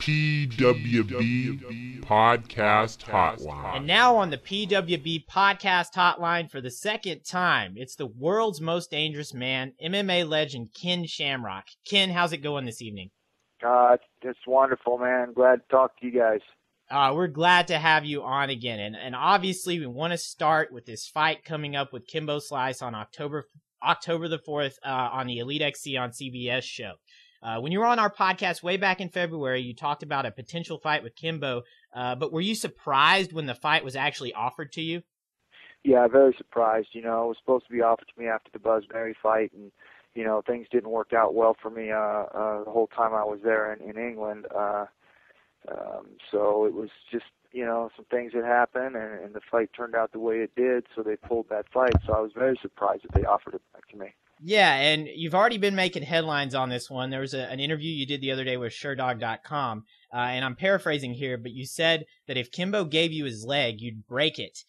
PWB Podcast Hotline. And now on the PWB Podcast Hotline for the second time, it's the world's most dangerous man, MMA legend Ken Shamrock. Ken, how's it going this evening? It's wonderful, man. Glad to talk to you guys. We're glad to have you on again. And obviously, we want to start with this fight coming up with Kimbo Slice on October the 4th on the Elite XC on CBS show. When you were on our podcast way back in February, you talked about a potential fight with Kimbo, but were you surprised when the fight was actually offered to you? Yeah, very surprised. You know, it was supposed to be offered to me after the Buzzberry fight, and, you know, things didn't work out well for me the whole time I was there in England. So it was just, you know, some things that happened, and the fight turned out the way it did, so they pulled that fight. So I was very surprised that they offered it back to me. Yeah, and you've already been making headlines on this one. There was an interview you did the other day with SureDog.com, and I'm paraphrasing here, but you said that if Kimbo gave you his leg, you'd break it.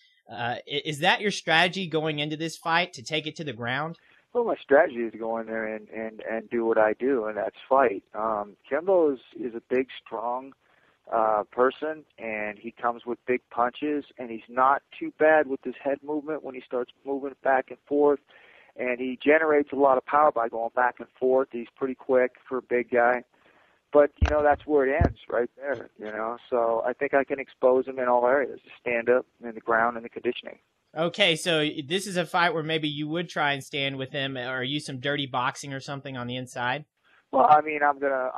Is that your strategy going into this fight, to take it to the ground? Well, my strategy is to go in there and do what I do, and that's fight. Kimbo is a big, strong person, and he comes with big punches, and he's not too bad with his head movement when he starts moving back and forth. And he generates a lot of power by going back and forth. He's pretty quick for a big guy. But, you know, that's where it ends, right there, you know. So I think I can expose him in all areas, the stand-up, in the ground, and the conditioning. Okay, so this is a fight where maybe you would try and stand with him, or use some dirty boxing or something on the inside? Well, I mean, I'm gonna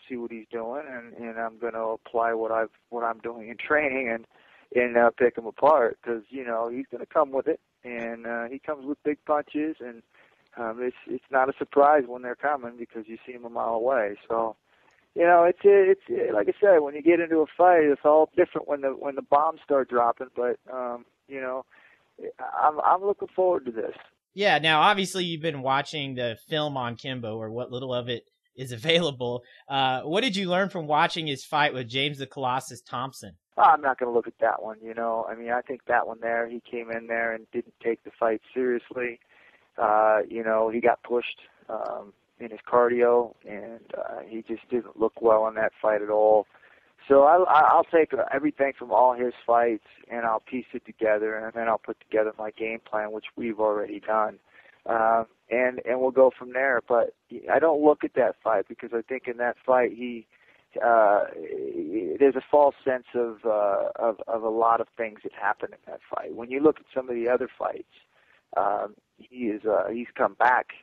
see what he's doing, and I'm gonna apply what I'm doing in training, and pick him apart, because, you know, he's gonna come with it. And he comes with big punches, and it's not a surprise when they're coming, because you see him a mile away. So, you know, it's like I said, when you get into a fight, it's all different when the bombs start dropping. But you know, I'm looking forward to this. Yeah. Now, obviously, you've been watching the film on Kimbo, or what little of it is available. What did you learn from watching his fight with James the Colossus Thompson? I'm not going to look at that one, you know. I mean, I think that one there, he came in there and didn't take the fight seriously. You know, he got pushed in his cardio, and he just didn't look well in that fight at all. So I'll take everything from all his fights, and I'll piece it together, and then I'll put together my game plan, which we've already done. And we'll go from there. But I don't look at that fight, because I think in that fight there's a false sense of a lot of things that happen in that fight. When you look at some of the other fights, he's come back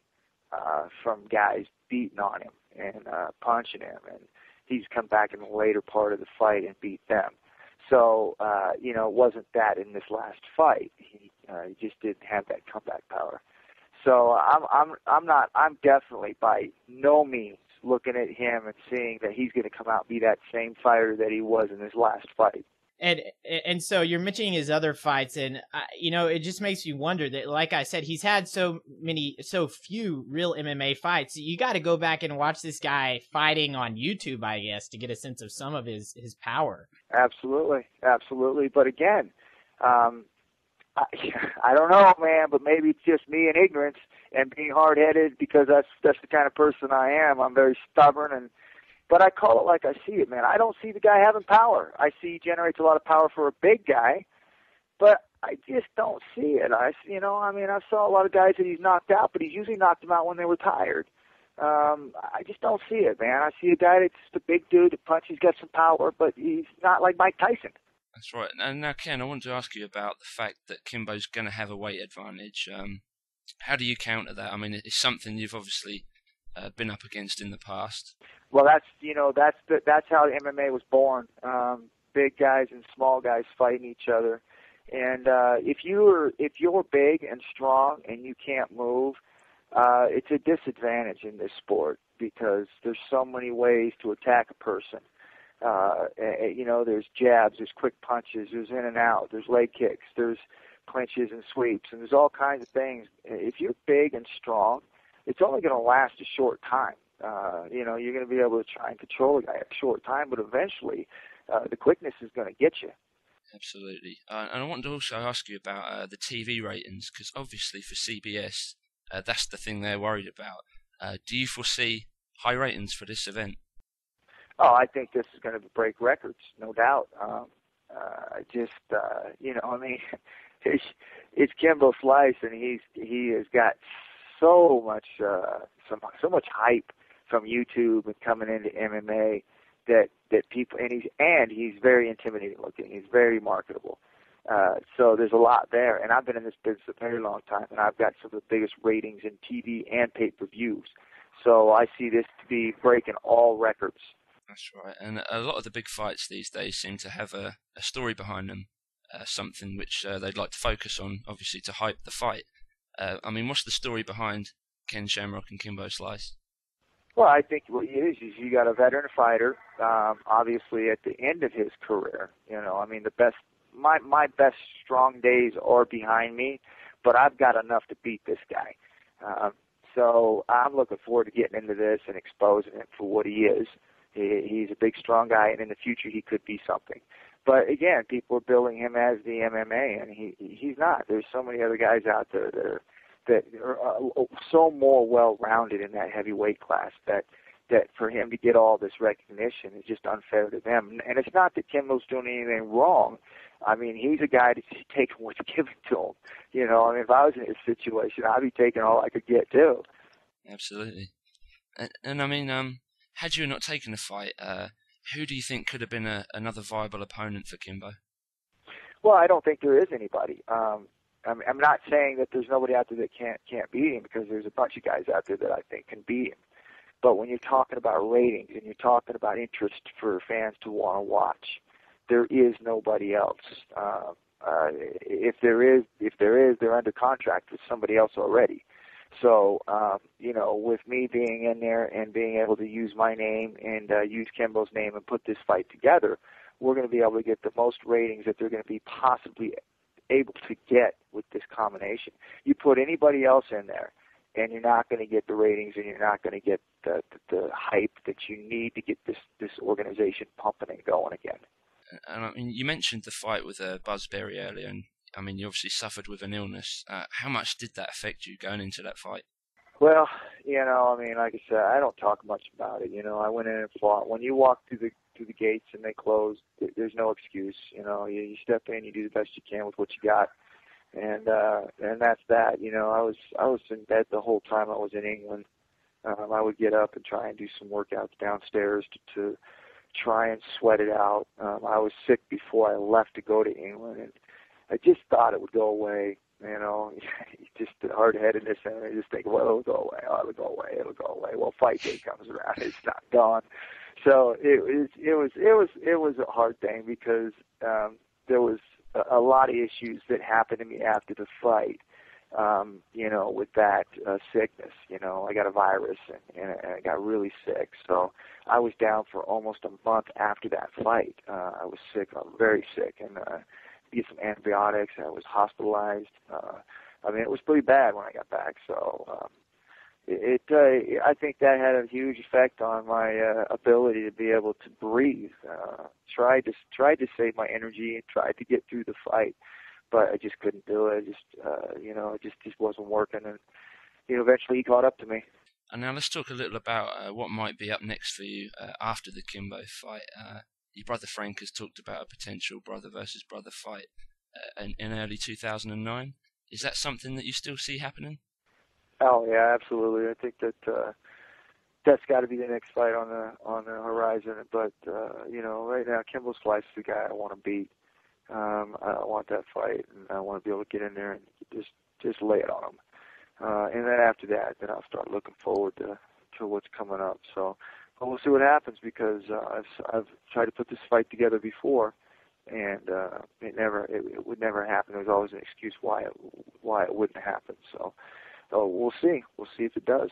from guys beating on him and punching him, and he's come back in the later part of the fight and beat them. So you know, it wasn't that in this last fight. He just didn't have that comeback power. So I'm definitely by no means looking at him and seeing that he's going to come out and be that same fighter that he was in his last fight. And so you're mentioning his other fights, and you know, it just makes you wonder that, like I said, he's had so few real MMA fights. You got to go back and watch this guy fighting on YouTube, I guess, to get a sense of some of his power. Absolutely. But again, I don't know, man, but maybe it's just me and ignorance and being hard-headed, because that's the kind of person I am. I'm very stubborn, but I call it like I see it, man. I don't see the guy having power. I see he generates a lot of power for a big guy, but I just don't see it. I saw a lot of guys that he's knocked out, but he's usually knocked them out when they were tired. I just don't see it, man. I see a guy that's just a big dude that punches, got some power, but he's not like Mike Tyson. That's right. And now, Ken, I want to ask you about the fact that Kimbo's going to have a weight advantage. How do you counter that? I mean, it's something you've obviously been up against in the past. Well, that's how MMA was born. Big guys and small guys fighting each other. And if you're big and strong and you can't move, it's a disadvantage in this sport, because there's so many ways to attack a person. You know, there's jabs, there's quick punches, there's in and out, there's leg kicks, there's clinches and sweeps, and there's all kinds of things. If you're big and strong, it's only going to last a short time. You know, you're going to be able to try and control a guy a short time, but eventually the quickness is going to get you. Absolutely. And I want to also ask you about the TV ratings, because obviously for CBS, that's the thing they're worried about. Do you foresee high ratings for this event? Oh, I think this is going to break records, no doubt. I mean, it's Kimbo Slice, and he has got so much hype from YouTube and coming into MMA that people, and he's very intimidating looking. He's very marketable. So there's a lot there, and I've been in this business a very long time, and I've got some of the biggest ratings in TV and pay-per-views. So I see this to be breaking all records. That's right, and a lot of the big fights these days seem to have a story behind them, something which they'd like to focus on, obviously, to hype the fight. I mean, what's the story behind Ken Shamrock and Kimbo Slice? Well, I think what it is you got a veteran fighter, obviously at the end of his career. I mean, my best strong days are behind me, but I've got enough to beat this guy. So I'm looking forward to getting into this and exposing him for what he is. He's a big, strong guy, and in the future he could be something. But again, people are billing him as the MMA, and he's not. There's so many other guys out there that are so more well-rounded in that heavyweight class that for him to get all this recognition is just unfair to them. And it's not that Kimbo's doing anything wrong. I mean, he's a guy that's taking what's given to him. I mean, if I was in his situation, I'd be taking all I could get too. Absolutely. And I mean, had you not taken the fight, who do you think could have been another viable opponent for Kimbo? Well, I don't think there is anybody. I'm not saying that there's nobody out there that can't beat him, because there's a bunch of guys out there that I think can beat him. But when you're talking about ratings and you're talking about interest for fans to want to watch, there is nobody else. If there is, they're under contract with somebody else already. So, with me being in there and being able to use my name and use Kimbo's name and put this fight together, we're going to be able to get the most ratings that they're going to be possibly able to get with this combination. You put anybody else in there, and you're not going to get the ratings, and you're not going to get the hype that you need to get this organization pumping and going again. And I mean, you mentioned the fight with Buzz Berry earlier, and I mean, you obviously suffered with an illness. How much did that affect you going into that fight? Well, I mean, like I said, I don't talk much about it. I went in and fought. When you walk through the gates and they close, there's no excuse. You step in, you do the best you can with what you got, and that's that. I was in bed the whole time I was in England. I would get up and try and do some workouts downstairs to try and sweat it out. I was sick before I left to go to England, and I just thought it would go away. Just the hard-headedness, and I just think, well, it'll go away. Oh, it'll go away. It'll go away. Well, fight day comes around, it's not gone. So it was a hard thing, because there was a lot of issues that happened to me after the fight. With that sickness, I got a virus and I got really sick. So I was down for almost a month after that fight. I was sick, very sick, and get some antibiotics. I was hospitalized. I mean, it was pretty bad when I got back. So I think that had a huge effect on my ability to be able to breathe. Tried to save my energy and tried to get through the fight, but I just couldn't do it. It just wasn't working, and eventually he caught up to me. And now let's talk a little about what might be up next for you after the Kimbo fight. Your brother Frank has talked about a potential brother versus brother fight in early 2009. Is that something that you still see happening? Oh yeah, absolutely. I think that's got to be the next fight on the horizon. But right now, Kimbo Slice is the guy I want to beat. I want that fight, and I want to be able to get in there and just lay it on him. And then after that, then I'll start looking forward to what's coming up. So, but we'll see what happens, because I've tried to put this fight together before, and it would never happen. There was always an excuse why it wouldn't happen. So we'll see. We'll see if it does.